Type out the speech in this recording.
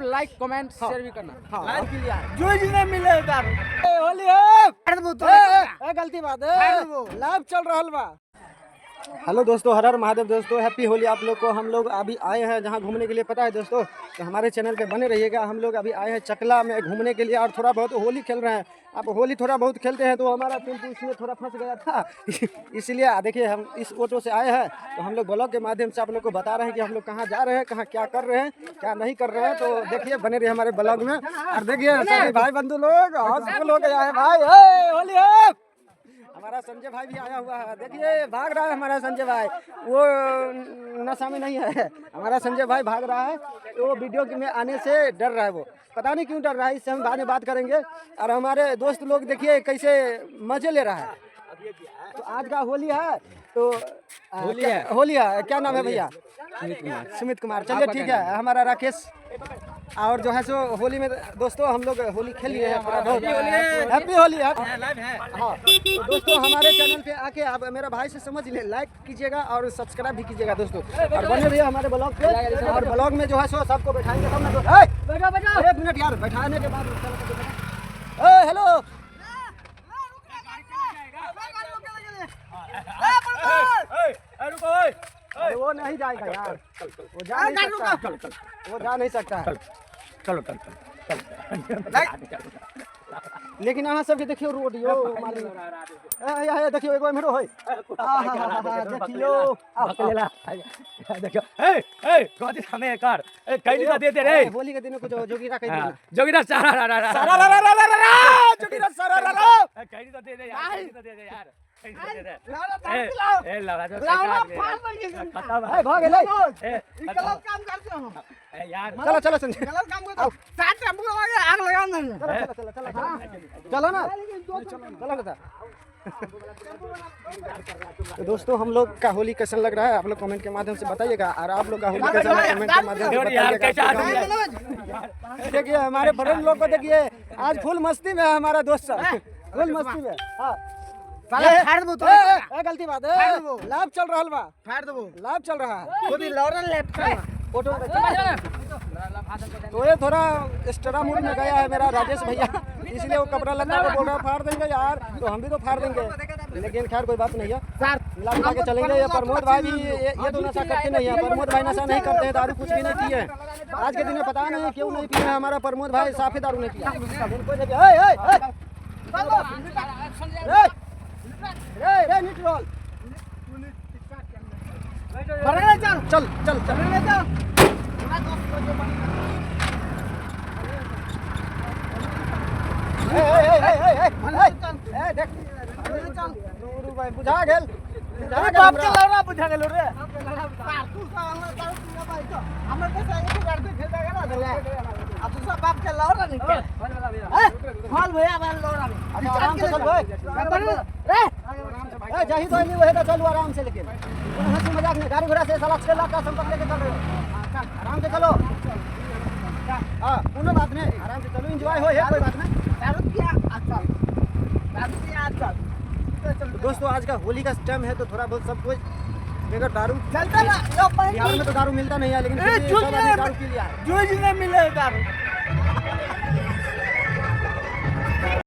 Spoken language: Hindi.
लाइक कमेंट शेयर भी करना। गलती बात है, लाइव चल रहा बा। हेलो दोस्तों, हर हर महादेव दोस्तों, हैप्पी होली आप लोग को। हम लोग अभी आए हैं जहां घूमने के लिए, पता है दोस्तों, तो हमारे चैनल पे बने रहिएगा। हम लोग अभी आए हैं चकला में घूमने के लिए और थोड़ा बहुत होली खेल रहे हैं। अब होली थोड़ा बहुत खेलते हैं तो हमारा टेम्पो इसमें थोड़ा फंस गया था इसलिए देखिए हम इस ऑटो से आए हैं, तो हम लोग ब्लॉग के माध्यम से आप लोग को बता रहे हैं कि हम लोग कहाँ जा रहे हैं, कहाँ क्या कर रहे हैं, क्या नहीं कर रहे हैं। तो देखिए बने रहिए हमारे ब्लॉग में। और देखिए सभी भाई बंधु लोग और सब लोग आए हैं भाई। होली है, हमारा संजय भाई भी आया हुआ है। देखिए भाग रहा है हमारा संजय भाई, वो नशा में नहीं है। हमारा संजय भाई भाग रहा है, तो वो वीडियो में आने से डर रहा है। वो पता नहीं क्यों डर रहा है, इससे हम बाद में बात करेंगे। और हमारे दोस्त लोग देखिए कैसे मजे ले रहा है। तो आज का होली है, तो होली है। क्या नाम है भैया? सुमित कुमार। चलिए ठीक है। हमारा राकेश और जो है सो होली में दोस्तों हम लोग होली खेल लिए हैं पूरा बहुत। हैप्पी होली है। हाँ तो दोस्तों हमारे चैनल पे आके आप मेरा भाई से समझ ले, लाइक कीजिएगा और सब्सक्राइब भी कीजिएगा दोस्तों, और बने रहिए हमारे ब्लॉग पे। और ब्लॉग में जो है सो सबको बैठाएंगे तब ना। एक मिनट यार, बैठाने के बाद हेलो वो नहीं जाएगा यार, वो जा नहीं सकता। चलो लेकिन अहाँ सबके देखियो रोड यो माली देखियो एगो मेरो है। देखियो आप चलेला देखियो कथि हमें कर कैली का दे दे रे। होली के दिन को जोगीरा कह दे, जोगीरा सारा जोगीरा सारा कैली तो दे दे यार, कैली तो दे दे यार। चलो संजय चलो ना, चलो। तो दोस्तों हम लोग का होली कैसा लग रहा है आप लोग कमेंट के माध्यम से बताइएगा, और आप लोग का होली कैसा लगा कमेंट के माध्यम से बताइएगा। देखिए हमारे फ्रेंड लोग को देखिए आज फुल मस्ती में है हमारा दोस्त सब, फुल मस्ती में। हाँ गलती बात है, लाइव चल रहा बा, लाइव चल रहा है। तो ये थोड़ा एक्स्ट्रा मूड में गया है मेरा राजेश भैया, इसलिए वो कपड़ा लगा के बोल रहा है फाड़ देंगे यार, तो हम भी तो फाड़ देंगे। लेकिन खैर कोई बात नहीं है, लगा के चलेंगे। ये प्रमोद भाई भी ये तो नशा करते नहीं है। प्रमोद भाई नशा नहीं करते हैं, दारू कुछ भी नहीं पिए आज के दिन में, पता नहीं क्यों नहीं पिए। हमारा प्रमोद भाई साफे दारू नहीं पिया। चल चल चल बुझा गेल बुझा गेल रे। अब तो सब बाप के लौरा नहीं के फल भैया बाल लौरा नहीं। आराम से चल भाई रे जही तो नहीं वही तो चलो आराम से, लेकिन हंसी मजाक नहीं, गाड़ी घोड़ा से साला 6 लाख का संपत्ति लेके चल रहे हो। आराम से चलो। हां कोनो बात नहीं, आराम से चलो, एंजॉय हो है, कोई बात नहीं। दोस्तों आज का होली का टाइम है, तो थोड़ा बहुत सब कुछ बगैर दारू चलता ना। बिहार में तो दारू मिलता नहीं है, लेकिन दारू पी लिया। जो जिन्हें मिले दारू